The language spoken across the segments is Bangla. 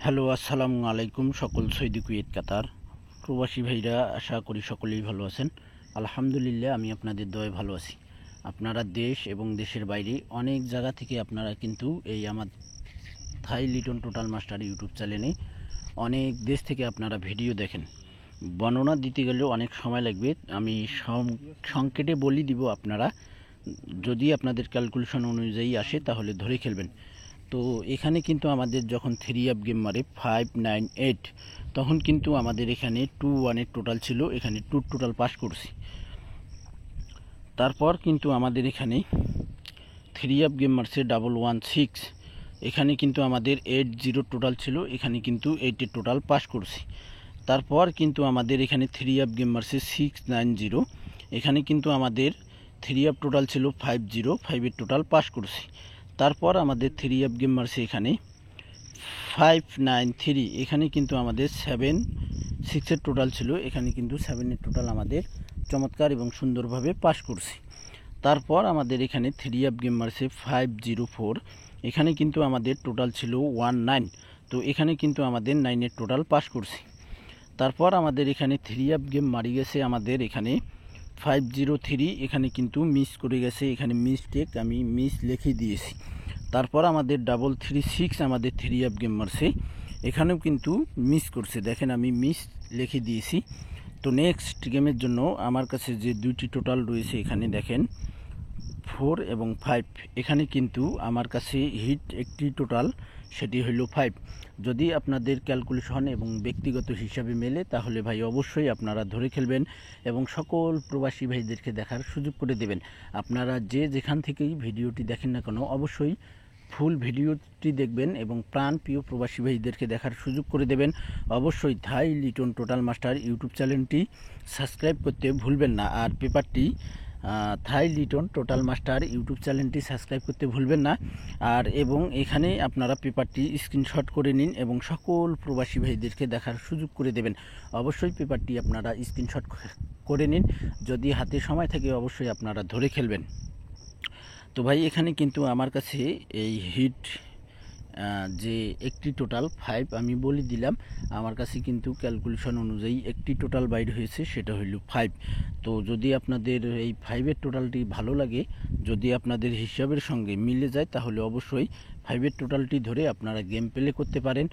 হ্যালো, আসসালামু আলাইকুম। সকল সৌদি কুয়েত কাতার প্রবাসী ভাইরা আশা করি সকলেই ভালো আছেন। আলহামদুলিল্লাহ, আমি আপনাদের দয়ায় ভালো আছি। আপনারা দেশ এবং দেশের বাইরে অনেক জায়গা থেকে আপনারা কিন্তু এই আমার থাই লিটন টোটাল মাস্টার ইউটিউব চ্যানেলে অনেক দেশ থেকে আপনারা ভিডিও দেখেন। বর্ণনা দিতে গেলেও অনেক সময় লাগবে, আমি সংক্ষেপে বলি দিব। আপনারা যদি আপনাদের ক্যালকুলেশন অনুযায়ী আসে তাহলে ধরে খেলবেন। তো এখানে কিন্তু আমাদের যখন 3 আপ গেম মারে 598, তখন কিন্তু আমাদের এখানে 2-1 টোটাল ছিল, এখানে 2 টোটাল পাস করছি। তারপর কিন্তু আমাদের এখানে 3 আপ গেম মারছে 116, এখানে কিন্তু আমাদের 80 টোটাল ছিল, এখানে কিন্তু 80 টোটাল পাস করছি। তারপর কিন্তু আমাদের এখানে 3 আপ গেম মারছে 690, এখানে কিন্তু আমাদের 3 আপ টোটাল ছিল 505 টোটাল পাস করছি। তারপর আমাদের 3 আপ গেম মারছে এখানে 593, এখানে কিন্তু আমাদের 76 টোটাল ছিল, এখানে কিন্তু 7 টোটাল আমাদের চমৎকার এবং সুন্দরভাবে পাস করছি। তারপর আমাদের এখানে 3 আপ গেম মারছে 504, এখানে কিন্তু আমাদের টোটাল ছিল 19, তো এখানে কিন্তু আমাদের 9 টোটাল পাস করছি। তারপর আমাদের এখানে 3 আপ গেম মারি গেছে আমাদের এখানে 503, এখানে কিন্তু মিস করে গেছে, এখানে মিস্টেক, আমি মিস লিখে দিয়েছি। তারপর আমাদের 336 আমাদের 3 আপ গেম মারছে, এখানেও কিন্তু মিস করছে, দেখেন আমি মিস লিখে দিয়েছি। তো নেক্সট গেমের জন্য আমার কাছে যে দুইটি টোটাল রয়েছে, এখানে দেখেন 4 এবং 5, এখানে কিন্তু আমার কাছে হিট একটি টোটাল, সেটি হইল 5। যদি আপনাদের ক্যালকুলেশন এবং ব্যক্তিগত হিসাবে মেলে তাহলে ভাই অবশ্যই আপনারা ধরে খেলবেন এবং সকল প্রবাসী ভাইদেরকে দেখার সুযোগ করে দেবেন। আপনারা যে যেখান থেকেই ভিডিওটি দেখেন না কেন অবশ্যই ফুল ভিডিওটি দেখবেন এবং প্রাণ প্রিয় প্রবাসী ভাইদেরকে দেখার সুযোগ করে দেবেন। অবশ্যই থাই লিটন টোটাল মাস্টার ইউটিউব চ্যানেলটি সাবস্ক্রাইব করতে ভুলবেন না, আর পেপারটি থাই লিটন টোটাল মাস্টার ইউটিউব চ্যানেলটি সাবস্ক্রাইব করতে ভুলবেন না। আর এবং এখানে আপনারা পেপারটি স্ক্রিনশট করে নিন এবং সকল প্রবাসী ভাইদেরকে দেখার সুযোগ করে দেবেন। অবশ্যই পেপারটি আপনারা স্ক্রিনশট করে নিন, যদি হাতে সময় থাকে অবশ্যই আপনারা ধরে খেলবেন। তো ভাই এখানে কিন্তু আমার কাছে এই হিট যে একটি টোটাল 5 আমি বলে দিলাম, আমার কাছে কিন্তু ক্যালকুলেশন অনুযায়ী একটি টোটাল বাইর হয়েছে, সেটা হইল 5। তো যদি আপনাদের এই 5-এর টোটালটি ভালো লাগে, যদি আপনাদের হিসাবের সঙ্গে মিলে যায় তাহলে অবশ্যই 5-এর টোটালটি ধরে আপনারা গেম প্লে করতে পারেন।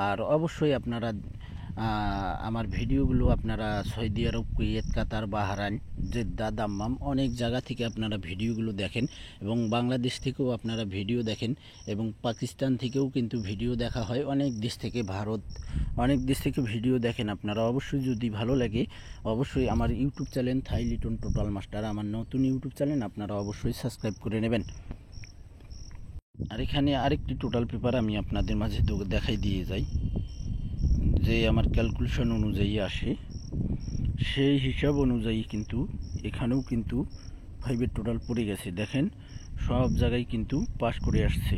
আর অবশ্যই আপনারা আমার ভিডিওগুলো আপনারা সৌদি আরব, কুয়েত, কাতার, বাহরাইন, জেদ্দা, দাম্মাম অনেক জায়গা থেকে আপনারা ভিডিওগুলো দেখেন এবং বাংলাদেশ থেকেও আপনারা ভিডিও দেখেন এবং পাকিস্তান থেকেও কিন্তু ভিডিও দেখা হয়, অনেক দেশ থেকে, ভারত, অনেক দেশ থেকে ভিডিও দেখেন আপনারা। অবশ্যই যদি ভালো লাগে অবশ্যই আমার ইউটিউব চ্যানেল থাই লিটন টোটাল মাস্টার, আমার নতুন ইউটিউব চ্যানেল, আপনারা অবশ্যই সাবস্ক্রাইব করে নেবেন। আর এখানে আরেকটি টোটাল পেপার আমি আপনাদের মাঝে দেখাই দিয়ে যাই, যে আমার ক্যালকুলেশন অনুযায়ী আসে সেই হিসাব অনুযায়ী কিন্তু এখানেও কিন্তু 5-এর টোটাল পড়ে গেছে। দেখেন সব জায়গায় কিন্তু পাস করে আসছে,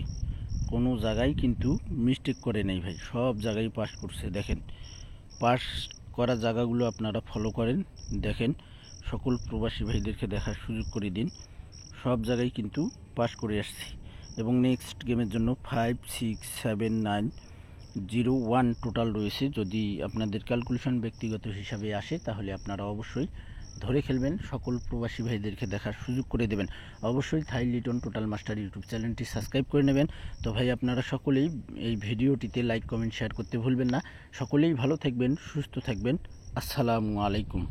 কোনো জায়গায় কিন্তু মিস্টেক করে নেই ভাই, সব জায়গায় পাস করছে। দেখেন পাস করা জায়গাগুলো আপনারা ফলো করেন, দেখেন সকল প্রবাসী ভাইদেরকে দেখার সুযোগ করে দিন, সব জায়গায় কিন্তু পাস করে আসছি। এবং নেক্সট গেমের জন্য 5, 6, 7, 9, 0, 1 টোটাল রয়েছে। যদি আপনাদের ক্যালকুলেশন ব্যক্তিগত হিসাবে আসে তাহলে আপনারা অবশ্যই ধরে খেলবেন, সকল প্রবাসী ভাইদেরকে দেখার সুযোগ করে দেবেন। অবশ্যই থাই লিটন টোটাল মাস্টার ইউটিউব চ্যানেলটি সাবস্ক্রাইব করে নেবেন। তো ভাই আপনারা সকলেই এই ভিডিওটিতে লাইক, কমেন্ট, শেয়ার করতে ভুলবেন না। সকলেই ভালো থাকবেন, সুস্থ থাকবেন। আসসালামু আলাইকুম।